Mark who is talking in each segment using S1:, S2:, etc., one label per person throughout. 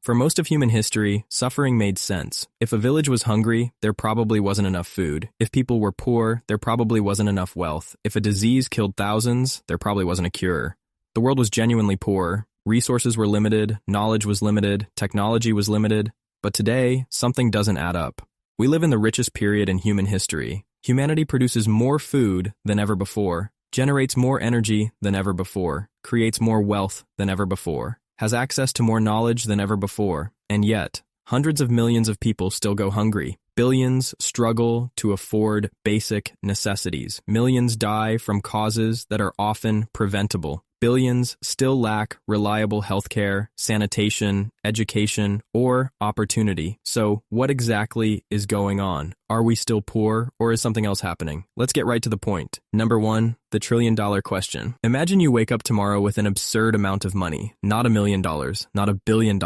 S1: For most of human history, suffering made sense. If a village was hungry, there probably wasn't enough food. If people were poor, there probably wasn't enough wealth. If a disease killed thousands, there probably wasn't a cure. The world was genuinely poor. Resources were limited, knowledge was limited, technology was limited. But today, something doesn't add up. We live in the richest period in human history. Humanity produces more food than ever before, generates more energy than ever before, creates more wealth than ever before, has access to more knowledge than ever before, and yet, hundreds of millions of people still go hungry. Billions struggle to afford basic necessities. Millions die from causes that are often preventable. Billions still lack reliable healthcare, sanitation, education, or opportunity. So, what exactly is going on? Are we still poor, or is something else happening? Let's get right to the point. Number 1, the trillion-dollar question. Imagine you wake up tomorrow with an absurd amount of money. Not $1 million, not $1 billion.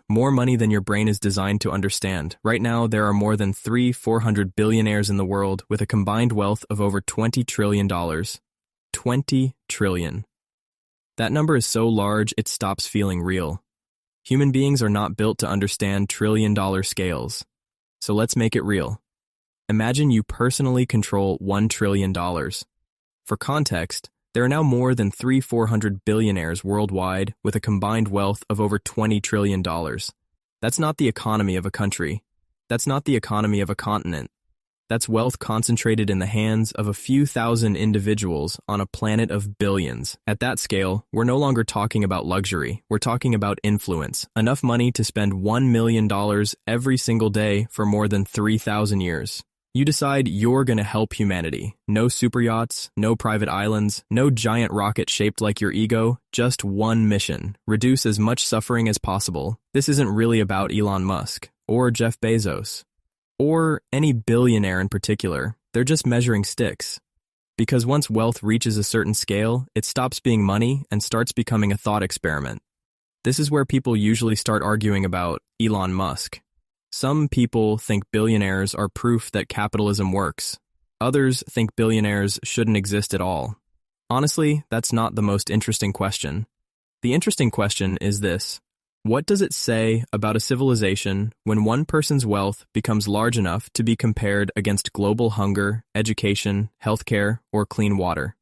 S1: More money than your brain is designed to understand. Right now, there are more than 400 billionaires in the world with a combined wealth of over $20 trillion. 20 trillion. That number is so large, it stops feeling real. Human beings are not built to understand trillion-dollar scales. So let's make it real. Imagine you personally control $1 trillion. For context, there are now more than 400 billionaires worldwide with a combined wealth of over $20 trillion. That's not the economy of a country. That's not the economy of a continent. That's wealth concentrated in the hands of a few thousand individuals on a planet of billions. At that scale, we're no longer talking about luxury. We're talking about influence. Enough money to spend $1 million every single day for more than 3,000 years. You decide you're going to help humanity. No super yachts, no private islands, no giant rocket shaped like your ego, just one mission. Reduce as much suffering as possible. This isn't really about Elon Musk or Jeff Bezos, or any billionaire in particular. They're just measuring sticks. Because once wealth reaches a certain scale, it stops being money and starts becoming a thought experiment. This is where people usually start arguing about Elon Musk. Some people think billionaires are proof that capitalism works. Others think billionaires shouldn't exist at all. Honestly, that's not the most interesting question. The interesting question is this: what does it say about a civilization when one person's wealth becomes large enough to be compared against global hunger, education, healthcare, or clean water?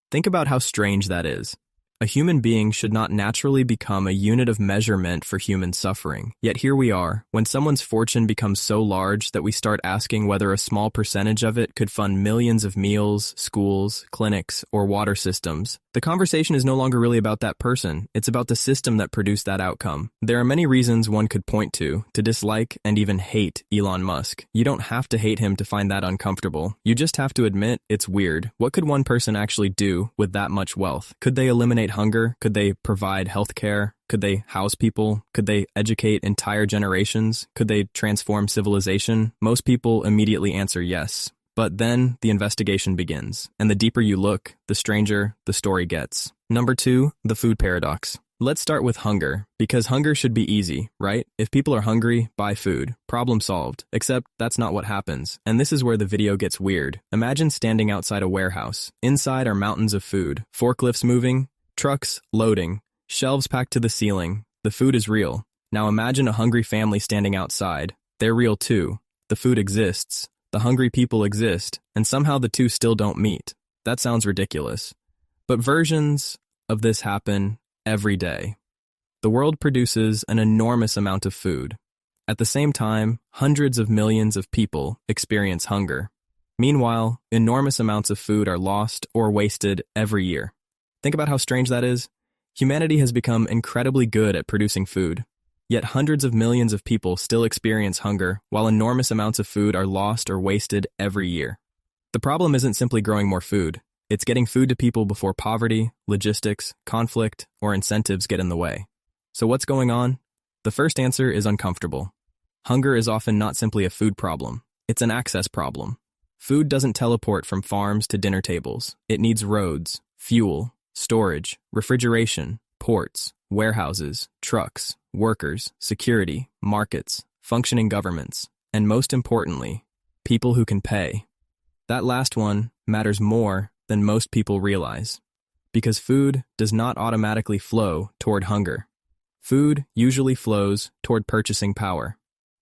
S1: Think about how strange that is. A human being should not naturally become a unit of measurement for human suffering. Yet here we are, when someone's fortune becomes so large that we start asking whether a small percentage of it could fund millions of meals, schools, clinics, or water systems. The conversation is no longer really about that person. It's about the system that produced that outcome. There are many reasons one could point to dislike and even hate Elon Musk. You don't have to hate him to find that uncomfortable. You just have to admit it's weird. What could one person actually do with that much wealth? Could they eliminate hunger? Could they provide health care? Could they house people? Could they educate entire generations? Could they transform civilization? Most people immediately answer yes. But then the investigation begins, and the deeper you look, the stranger the story gets. Number 2, the food paradox. Let's start with hunger, because hunger should be easy, right? If people are hungry, buy food. Problem solved. Except that's not what happens, and this is where the video gets weird. Imagine standing outside a warehouse. Inside are mountains of food, forklifts moving, trucks loading, shelves packed to the ceiling. The food is real. Now imagine a hungry family standing outside. They're real too. The food exists. The hungry people exist, and somehow the two still don't meet. That sounds ridiculous. But versions of this happen every day. The world produces an enormous amount of food. At the same time, hundreds of millions of people experience hunger. Meanwhile, enormous amounts of food are lost or wasted every year. Think about how strange that is. Humanity has become incredibly good at producing food. Yet hundreds of millions of people still experience hunger, while enormous amounts of food are lost or wasted every year. The problem isn't simply growing more food. It's getting food to people before poverty, logistics, conflict, or incentives get in the way. So what's going on? The first answer is uncomfortable. Hunger is often not simply a food problem. It's an access problem. Food doesn't teleport from farms to dinner tables. It needs roads, fuel, storage, refrigeration, ports, warehouses, trucks, workers, security, markets, functioning governments, and most importantly, people who can pay. That last one matters more than most people realize, because food does not automatically flow toward hunger. Food usually flows toward purchasing power.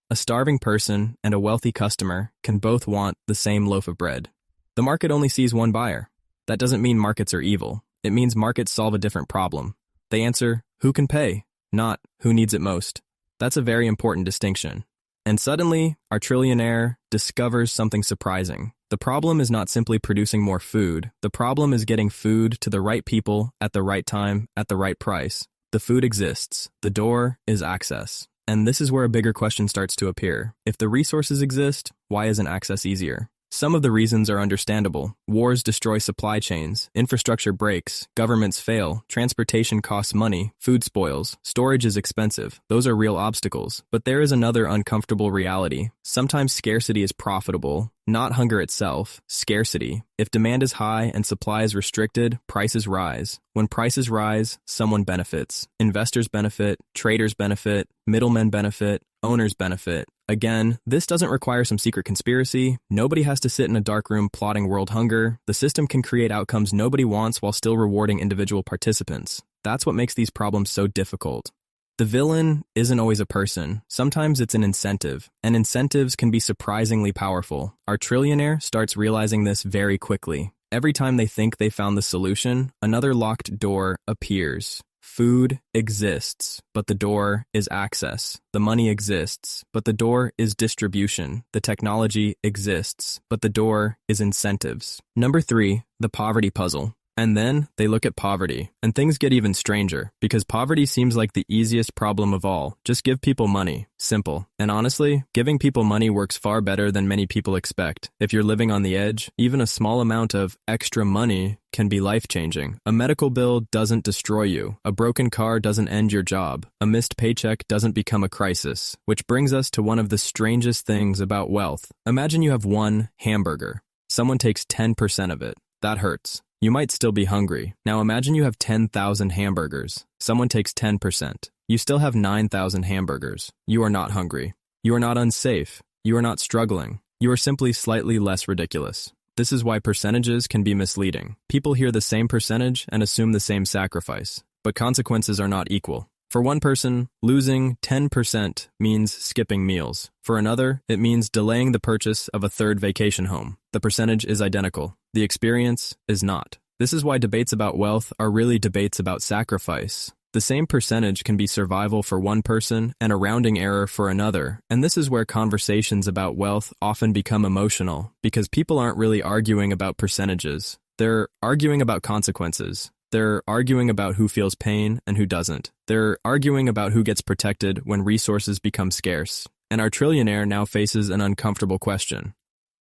S1: A starving person and a wealthy customer can both want the same loaf of bread. The market only sees one buyer. That doesn't mean markets are evil. It means markets solve a different problem. They answer, who can pay, not who needs it most. That's a very important distinction. And suddenly, our trillionaire discovers something surprising. The problem is not simply producing more food. The problem is getting food to the right people at the right time at the right price. The food exists. The door is access. And this is where a bigger question starts to appear. If the resources exist, why isn't access easier? Some of the reasons are understandable. Wars destroy supply chains, infrastructure breaks, governments fail, transportation costs money, food spoils, storage is expensive. Those are real obstacles. But there is another uncomfortable reality. Sometimes scarcity is profitable, not hunger itself, scarcity. If demand is high and supply is restricted, prices rise. When prices rise, someone benefits. Investors benefit, traders benefit, middlemen benefit, owners benefit. Again, this doesn't require some secret conspiracy. Nobody has to sit in a dark room plotting world hunger. The system can create outcomes nobody wants while still rewarding individual participants. That's what makes these problems so difficult. The villain isn't always a person. Sometimes it's an incentive, and incentives can be surprisingly powerful. Our trillionaire starts realizing this very quickly. Every time they think they found the solution, another locked door appears. Food exists, but the door is access. The money exists, but the door is distribution. The technology exists, but the door is incentives. Number 3, the poverty puzzle. And then they look at poverty, and things get even stranger, because poverty seems like the easiest problem of all. Just give people money. Simple. And honestly, giving people money works far better than many people expect. If you're living on the edge, even a small amount of extra money can be life-changing. A medical bill doesn't destroy you. A broken car doesn't end your job. A missed paycheck doesn't become a crisis. Which brings us to one of the strangest things about wealth. Imagine you have one hamburger. Someone takes 10% of it. That hurts. You might still be hungry. Now imagine you have 10,000 hamburgers. Someone takes 10%. You still have 9,000 hamburgers. You are not hungry. You are not unsafe. You are not struggling. You are simply slightly less ridiculous. This is why percentages can be misleading. People hear the same percentage and assume the same sacrifice. But consequences are not equal. For one person, losing 10% means skipping meals. For another, it means delaying the purchase of a third vacation home. The percentage is identical. The experience is not. This is why debates about wealth are really debates about sacrifice. The same percentage can be survival for one person and a rounding error for another, and this is where conversations about wealth often become emotional, because people aren't really arguing about percentages. They're arguing about consequences. They're arguing about who feels pain and who doesn't. They're arguing about who gets protected when resources become scarce. And our trillionaire now faces an uncomfortable question.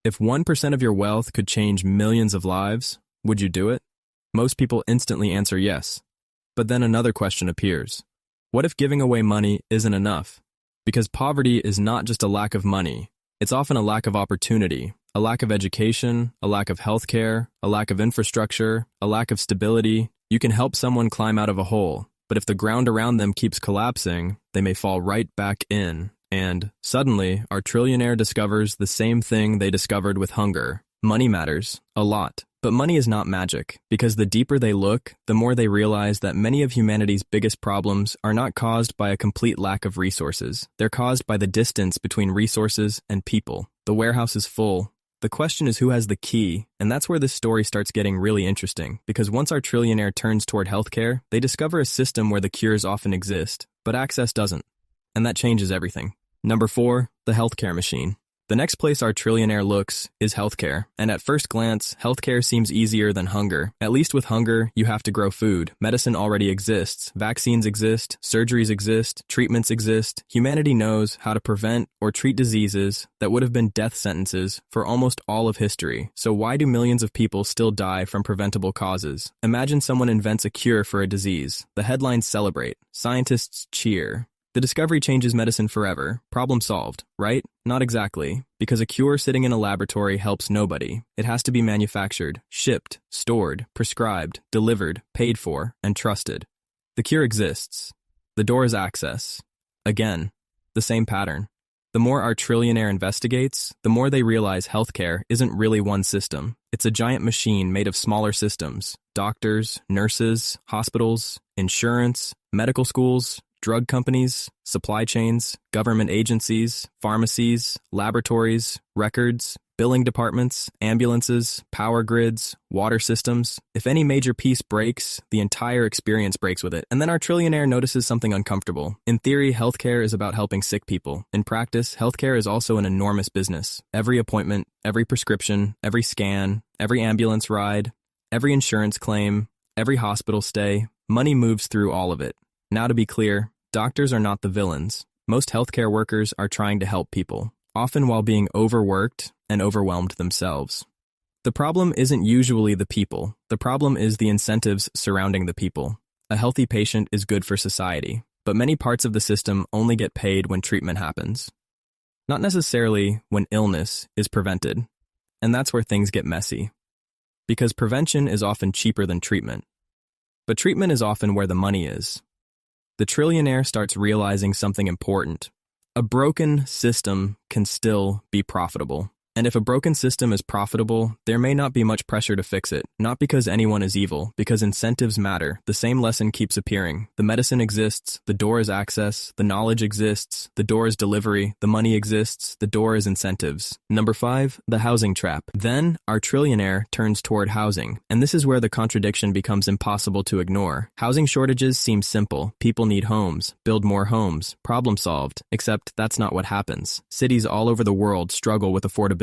S1: If 1% of your wealth could change millions of lives, would you do it? Most people instantly answer yes. But then another question appears. What if giving away money isn't enough? Because poverty is not just a lack of money. It's often a lack of opportunity, a lack of education, a lack of healthcare, a lack of infrastructure, a lack of stability. You can help someone climb out of a hole, but if the ground around them keeps collapsing, they may fall right back in. And suddenly, our trillionaire discovers the same thing they discovered with hunger. Money matters, a lot. But money is not magic, because the deeper they look, the more they realize that many of humanity's biggest problems are not caused by a complete lack of resources. They're caused by the distance between resources and people. The warehouse is full. The question is who has the key, and that's where this story starts getting really interesting, because once our trillionaire turns toward healthcare, they discover a system where the cures often exist, but access doesn't. And that changes everything. Number 4, the healthcare machine. The next place our trillionaire looks is healthcare, and at first glance, healthcare seems easier than hunger. At least with hunger, you have to grow food. Medicine already exists. Vaccines exist. Surgeries exist. Treatments exist. Humanity knows how to prevent or treat diseases that would have been death sentences for almost all of history. So why do millions of people still die from preventable causes? Imagine someone invents a cure for a disease. The headlines celebrate. Scientists cheer. The discovery changes medicine forever. Problem solved, right? Not exactly, because a cure sitting in a laboratory helps nobody. It has to be manufactured, shipped, stored, prescribed, delivered, paid for, and trusted. The cure exists. The door is access. Again, the same pattern. The more our trillionaire investigates, the more they realize healthcare isn't really one system. It's a giant machine made of smaller systems. Doctors, nurses, hospitals, insurance, medical schools, Drug companies, supply chains, government agencies, pharmacies, laboratories, records, billing departments, ambulances, power grids, water systems. If any major piece breaks, the entire experience breaks with it. And then our trillionaire notices something uncomfortable. In theory, healthcare is about helping sick people. In practice, healthcare is also an enormous business. Every appointment, every prescription, every scan, every ambulance ride, every insurance claim, every hospital stay, money moves through all of it. Now to be clear, doctors are not the villains. Most healthcare workers are trying to help people, often while being overworked and overwhelmed themselves. The problem isn't usually the people. The problem is the incentives surrounding the people. A healthy patient is good for society, but many parts of the system only get paid when treatment happens. Not necessarily when illness is prevented. And that's where things get messy. Because prevention is often cheaper than treatment. But treatment is often where the money is. The trillionaire starts realizing something important. A broken system can still be profitable. And if a broken system is profitable, there may not be much pressure to fix it. Not because anyone is evil, because incentives matter. The same lesson keeps appearing. The medicine exists, the door is access, the knowledge exists, the door is delivery, the money exists, the door is incentives. Number 5, the housing trap. Then, our trillionaire turns toward housing. And this is where the contradiction becomes impossible to ignore. Housing shortages seem simple. People need homes. Build more homes. Problem solved. Except that's not what happens. Cities all over the world struggle with affordability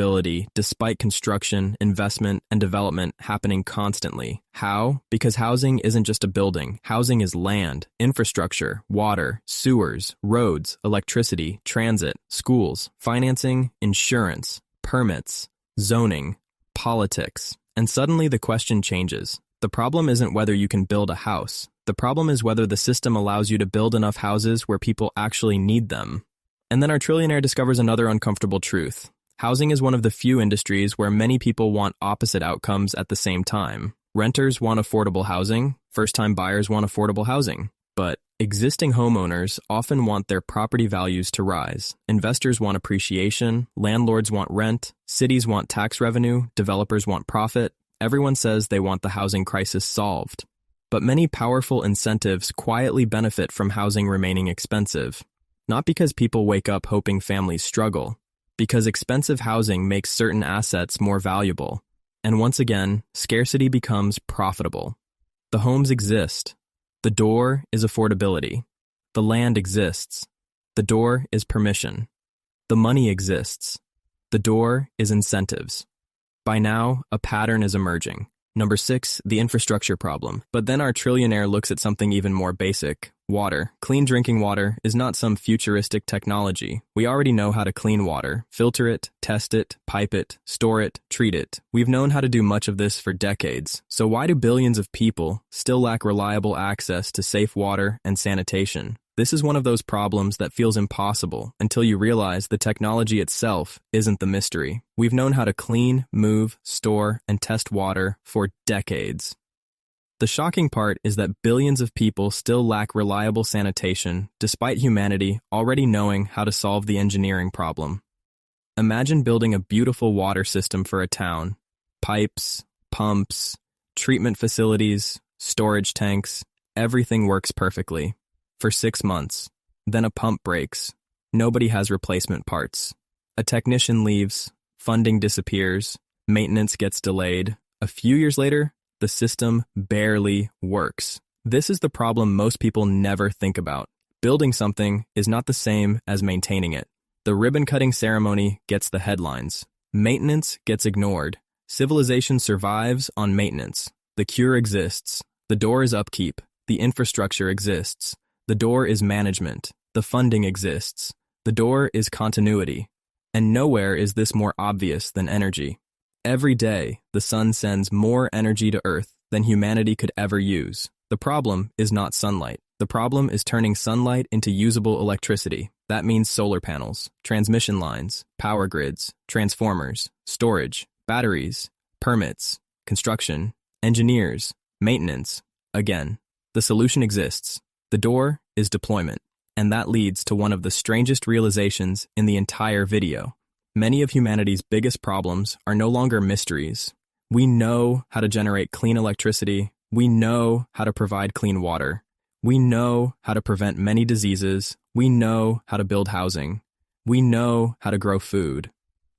S1: despite construction, investment, and development happening constantly. How? Because housing isn't just a building. Housing is land, infrastructure, water, sewers, roads, electricity, transit, schools, financing, insurance, permits, zoning, politics. And suddenly the question changes. The problem isn't whether you can build a house. The problem is whether the system allows you to build enough houses where people actually need them. And then our trillionaire discovers another uncomfortable truth. Housing is one of the few industries where many people want opposite outcomes at the same time. Renters want affordable housing, first-time buyers want affordable housing. But existing homeowners often want their property values to rise. Investors want appreciation, landlords want rent, cities want tax revenue, developers want profit. Everyone says they want the housing crisis solved. But many powerful incentives quietly benefit from housing remaining expensive. Not because people wake up hoping families struggle, because expensive housing makes certain assets more valuable. And once again, scarcity becomes profitable. The homes exist. The door is affordability. The land exists. The door is permission. The money exists. The door is incentives. By now, a pattern is emerging. Number 6, the infrastructure problem. But then our trillionaire looks at something even more basic. Water. Clean drinking water is not some futuristic technology. We already know how to clean water. Filter it, test it, pipe it, store it, treat it. We've known how to do much of this for decades. So why do billions of people still lack reliable access to safe water and sanitation? This is one of those problems that feels impossible until you realize the technology itself isn't the mystery. We've known how to clean, move, store, and test water for decades. The shocking part is that billions of people still lack reliable sanitation despite humanity already knowing how to solve the engineering problem. Imagine building a beautiful water system for a town. Pipes, pumps, treatment facilities, storage tanks, everything works perfectly. For 6 months. Then a pump breaks. Nobody has replacement parts. A technician leaves. Funding disappears. Maintenance gets delayed. A few years later, the system barely works. This is the problem most people never think about. Building something is not the same as maintaining it. The ribbon-cutting ceremony gets the headlines. Maintenance gets ignored. Civilization survives on maintenance. The cure exists. The door is upkeep. The infrastructure exists. The door is management. The funding exists. The door is continuity. And nowhere is this more obvious than energy. Every day, the sun sends more energy to Earth than humanity could ever use. The problem is not sunlight. The problem is turning sunlight into usable electricity. That means solar panels, transmission lines, power grids, transformers, storage, batteries, permits, construction, engineers, maintenance. Again, the solution exists. The door is deployment, and that leads to one of the strangest realizations in the entire video. Many of humanity's biggest problems are no longer mysteries. We know how to generate clean electricity. We know how to provide clean water. We know how to prevent many diseases. We know how to build housing. We know how to grow food.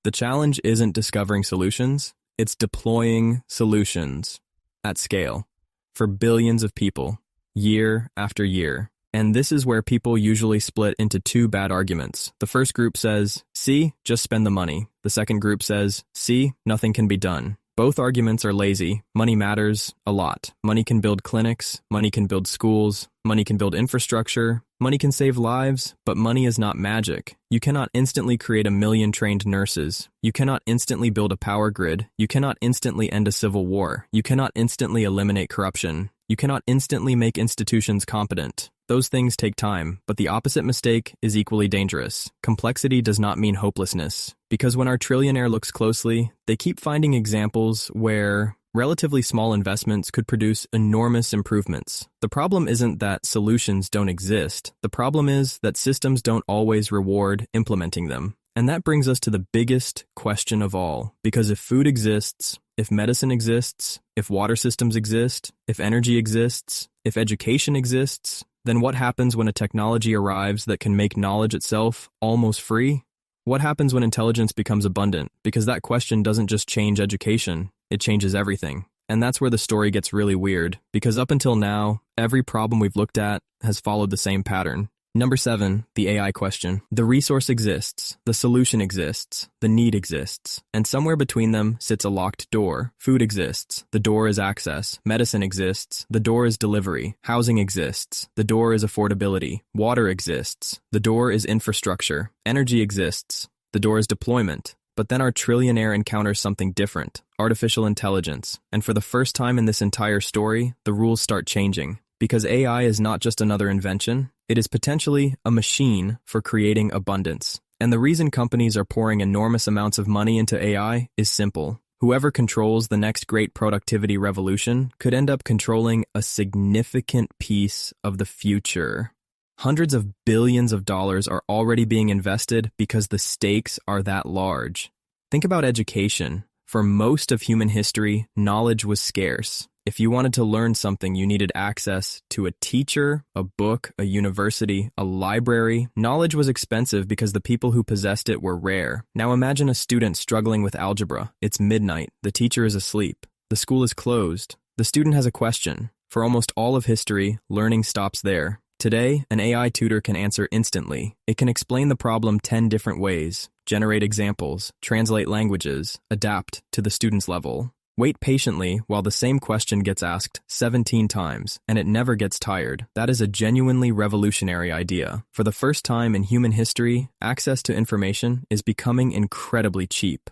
S1: The challenge isn't discovering solutions, it's deploying solutions at scale for billions of people, year after year. And this is where people usually split into two bad arguments. The first group says, see, just spend the money. The second group says, see, nothing can be done. Both arguments are lazy. Money matters a lot. Money can build clinics, money can build schools, money can build infrastructure, money can save lives, but money is not magic. You cannot instantly create 1 million trained nurses. You cannot instantly build a power grid. You cannot instantly end a civil war. You cannot instantly eliminate corruption. You cannot instantly make institutions competent. Those things take time, but the opposite mistake is equally dangerous. Complexity does not mean hopelessness, because when our trillionaire looks closely, they keep finding examples where relatively small investments could produce enormous improvements. The problem isn't that solutions don't exist. The problem is that systems don't always reward implementing them. And that brings us to the biggest question of all, because if food exists, if medicine exists, if water systems exist, if energy exists, if education exists, then what happens when a technology arrives that can make knowledge itself almost free? What happens when intelligence becomes abundant? Because that question doesn't just change education, it changes everything. And that's where the story gets really weird, because up until now, every problem we've looked at has followed the same pattern. Number 7, the AI question. The resource exists, the solution exists, the need exists, and somewhere between them sits a locked door. Food exists, the door is access. Medicine exists, the door is delivery. Housing exists, the door is affordability. Water exists, the door is infrastructure. Energy exists, the door is deployment. But then our trillionaire encounters something different, artificial intelligence. And for the first time in this entire story, the rules start changing. Because AI is not just another invention, it is potentially a machine for creating abundance. And the reason companies are pouring enormous amounts of money into AI is simple. Whoever controls the next great productivity revolution could end up controlling a significant piece of the future. Hundreds of billions of dollars are already being invested because the stakes are that large. Think about education. For most of human history, knowledge was scarce. If you wanted to learn something, you needed access to a teacher, a book, a university, a library. Knowledge was expensive because the people who possessed it were rare. Now imagine a student struggling with algebra. It's midnight. The teacher is asleep. The school is closed. The student has a question. For almost all of history, learning stops there. Today, an AI tutor can answer instantly. It can explain the problem 10 different ways, generate examples, translate languages, adapt to the student's level. Wait patiently while the same question gets asked 17 times, and it never gets tired. That is a genuinely revolutionary idea. For the first time in human history, access to information is becoming incredibly cheap.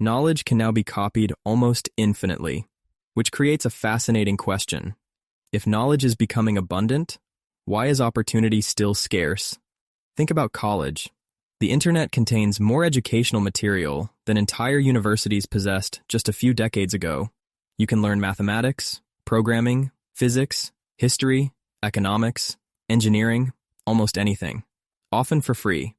S1: Knowledge can now be copied almost infinitely, which creates a fascinating question. If knowledge is becoming abundant, why is opportunity still scarce? Think about college. The internet contains more educational material than entire universities possessed just a few decades ago. You can learn mathematics, programming, physics, history, economics, engineering, almost anything, often for free.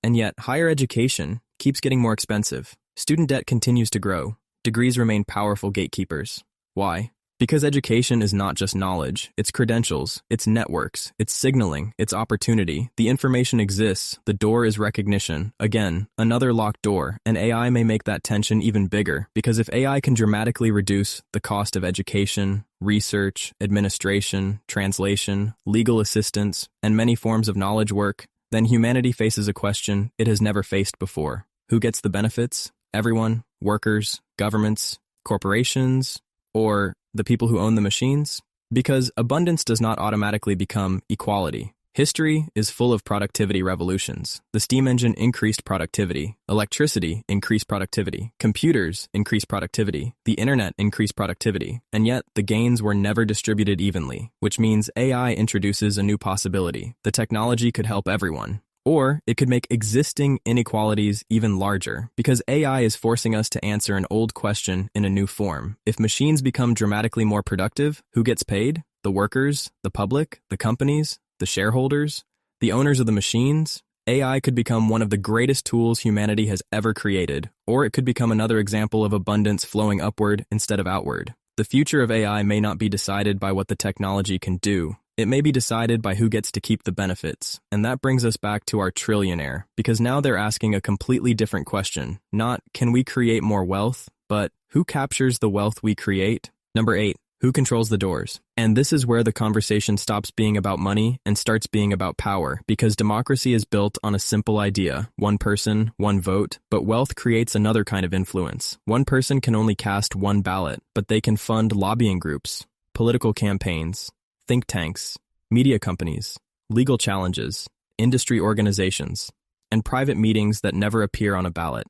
S1: And yet, higher education keeps getting more expensive. Student debt continues to grow. Degrees remain powerful gatekeepers. Why? Because education is not just knowledge, it's credentials, it's networks, it's signaling, it's opportunity. The information exists, the door is recognition. Again, another locked door, and AI may make that tension even bigger, because if AI can dramatically reduce the cost of education, research, administration, translation, legal assistance, and many forms of knowledge work, then humanity faces a question it has never faced before. Who gets the benefits? Everyone, workers, governments, corporations, or the people who own the machines? Because abundance does not automatically become equality. History is full of productivity revolutions. The steam engine increased productivity. Electricity increased productivity. Computers increased productivity. The internet increased productivity. And yet, the gains were never distributed evenly, which means AI introduces a new possibility. The technology could help everyone. Or it could make existing inequalities even larger, because AI is forcing us to answer an old question in a new form. If machines become dramatically more productive, who gets paid? The workers, the public, the companies, the shareholders, the owners of the machines? AI could become one of the greatest tools humanity has ever created, or it could become another example of abundance flowing upward instead of outward. The future of AI may not be decided by what the technology can do, It may be decided by who gets to keep the benefits, and that brings us back to our trillionaire, because now they're asking a completely different question. Not, can we create more wealth, but who captures the wealth we create? Number 8, who controls the doors? And this is where the conversation stops being about money and starts being about power, because democracy is built on a simple idea: one person, one vote, but wealth creates another kind of influence. One person can only cast one ballot, but they can fund lobbying groups, political campaigns, think tanks, media companies, legal challenges, industry organizations, and private meetings that never appear on a ballot.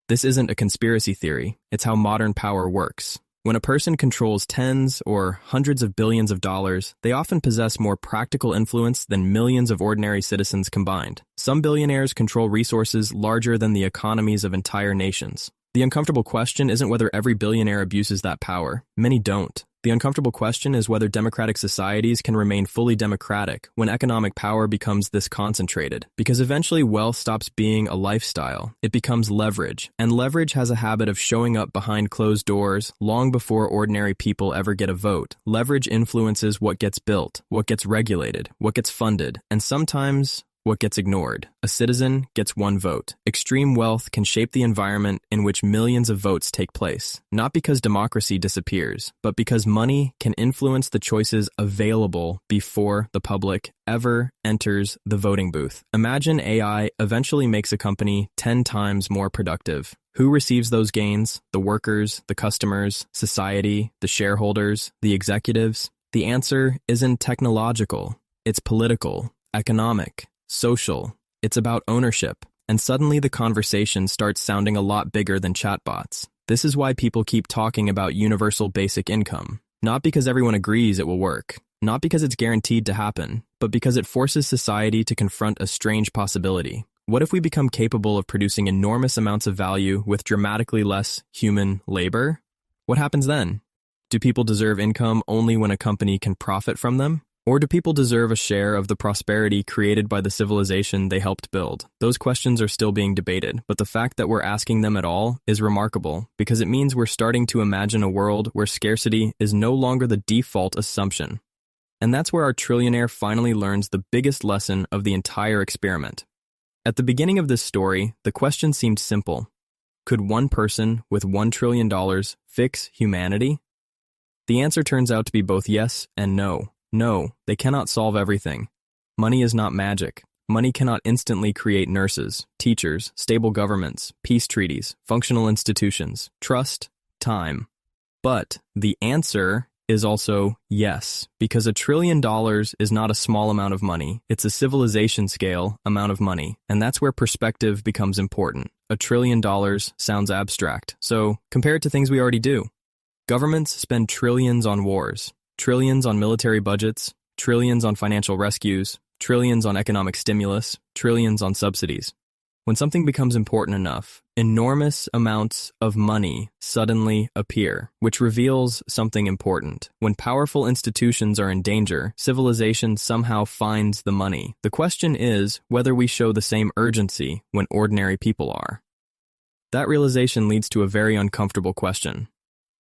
S1: This isn't a conspiracy theory, it's how modern power works. When a person controls tens or hundreds of billions of dollars, they often possess more practical influence than millions of ordinary citizens combined. Some billionaires control resources larger than the economies of entire nations. The uncomfortable question isn't whether every billionaire abuses that power. Many don't. The uncomfortable question is whether democratic societies can remain fully democratic when economic power becomes this concentrated. Because eventually wealth stops being a lifestyle. It becomes leverage. And leverage has a habit of showing up behind closed doors long before ordinary people ever get a vote. Leverage influences what gets built, what gets regulated, what gets funded, and sometimes what gets ignored. A citizen gets one vote. Extreme wealth can shape the environment in which millions of votes take place, not because democracy disappears, but because money can influence the choices available before the public ever enters the voting booth. Imagine AI eventually makes a company 10 times more productive. Who receives those gains? The workers, the customers, society, the shareholders, the executives? The answer isn't technological. It's political, economic, social. It's about ownership. And suddenly the conversation starts sounding a lot bigger than chatbots. This is why people keep talking about universal basic income. Not because everyone agrees it will work. Not because it's guaranteed to happen, but because it forces society to confront a strange possibility. What if we become capable of producing enormous amounts of value with dramatically less human labor? What happens then? Do people deserve income only when a company can profit from them? Or do people deserve a share of the prosperity created by the civilization they helped build? Those questions are still being debated, but the fact that we're asking them at all is remarkable because it means we're starting to imagine a world where scarcity is no longer the default assumption. And that's where our trillionaire finally learns the biggest lesson of the entire experiment. At the beginning of this story, the question seemed simple. Could one person with $1 trillion fix humanity? The answer turns out to be both yes and no. No, they cannot solve everything. Money is not magic. Money cannot instantly create nurses, teachers, stable governments, peace treaties, functional institutions, trust, time. But the answer is also yes, because $1 trillion is not a small amount of money. It's a civilization scale amount of money, and that's where perspective becomes important. $1 trillion sounds abstract, so compare it to things we already do. Governments spend trillions on wars. Trillions on military budgets, trillions on financial rescues, trillions on economic stimulus, trillions on subsidies. When something becomes important enough, enormous amounts of money suddenly appear, which reveals something important. When powerful institutions are in danger, civilization somehow finds the money. The question is whether we show the same urgency when ordinary people are. That realization leads to a very uncomfortable question.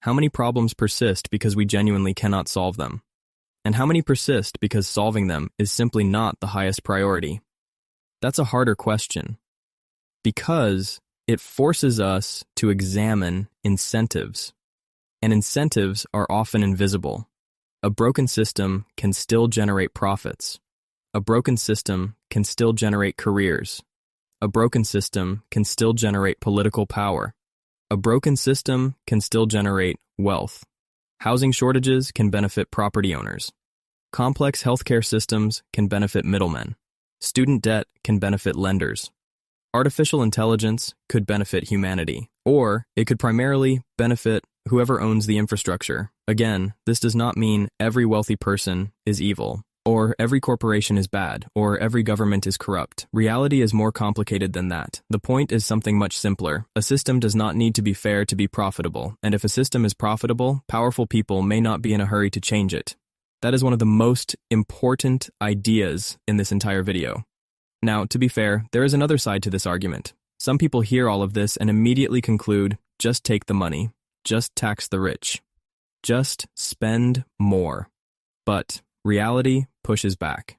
S1: How many problems persist because we genuinely cannot solve them? And how many persist because solving them is simply not the highest priority? That's a harder question, because it forces us to examine incentives. And incentives are often invisible. A broken system can still generate profits. A broken system can still generate careers. A broken system can still generate political power. A broken system can still generate wealth. Housing shortages can benefit property owners. Complex healthcare systems can benefit middlemen. Student debt can benefit lenders. Artificial intelligence could benefit humanity, or it could primarily benefit whoever owns the infrastructure. Again, this does not mean every wealthy person is evil, or every corporation is bad, or every government is corrupt. Reality is more complicated than that. The point is something much simpler. A system does not need to be fair to be profitable, and if a system is profitable, powerful people may not be in a hurry to change it. That is one of the most important ideas in this entire video. Now, to be fair, there is another side to this argument. Some people hear all of this and immediately conclude, just take the money, just tax the rich, just spend more. But Reality pushes back.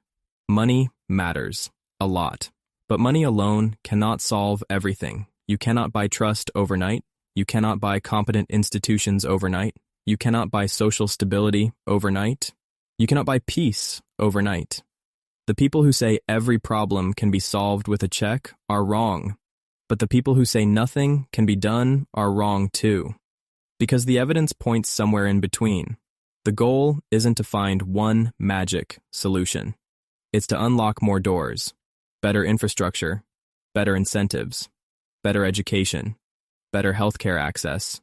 S1: Money matters a lot. But money alone cannot solve everything. You cannot buy trust overnight. You cannot buy competent institutions overnight. You cannot buy social stability overnight. You cannot buy peace overnight. The people who say every problem can be solved with a check are wrong. But the people who say nothing can be done are wrong too. Because the evidence points somewhere in between. The goal isn't to find one magic solution. It's to unlock more doors, better infrastructure, better incentives, better education, better healthcare access,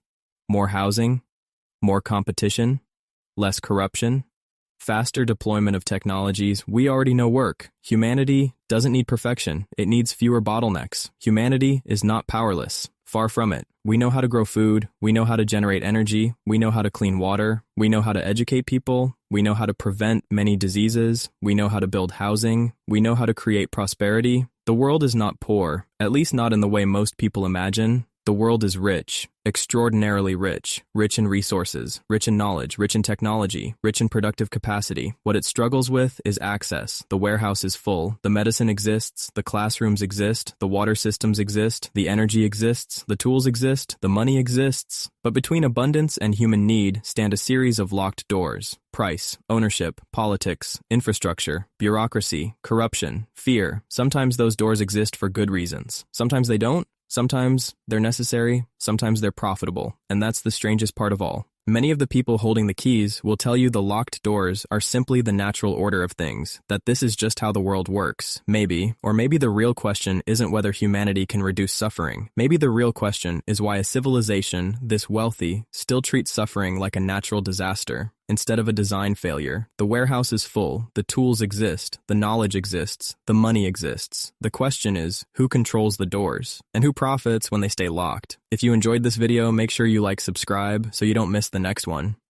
S1: more housing, more competition, less corruption, faster deployment of technologies we already know work. Humanity doesn't need perfection. It needs fewer bottlenecks. Humanity is not powerless. Far from it. We know how to grow food. We know how to generate energy. We know how to clean water. We know how to educate people. We know how to prevent many diseases. We know how to build housing. We know how to create prosperity. The world is not poor, at least not in the way most people imagine. The world is rich, extraordinarily rich, rich in resources, rich in knowledge, rich in technology, rich in productive capacity. What it struggles with is access. The warehouse is full. The medicine exists. The classrooms exist. The water systems exist. The energy exists. The tools exist. The money exists. But between abundance and human need stand a series of locked doors. Price, ownership, politics, infrastructure, bureaucracy, corruption, fear. Sometimes those doors exist for good reasons. Sometimes they don't. Sometimes they're necessary, sometimes they're profitable, and that's the strangest part of all. Many of the people holding the keys will tell you the locked doors are simply the natural order of things, that this is just how the world works. Maybe, or maybe the real question isn't whether humanity can reduce suffering. Maybe the real question is why a civilization this wealthy still treats suffering like a natural disaster. Instead of a design failure, the warehouse is full, the tools exist, the knowledge exists, the money exists. The question is, who controls the doors? And who profits when they stay locked? If you enjoyed this video, make sure you subscribe so you don't miss the next one.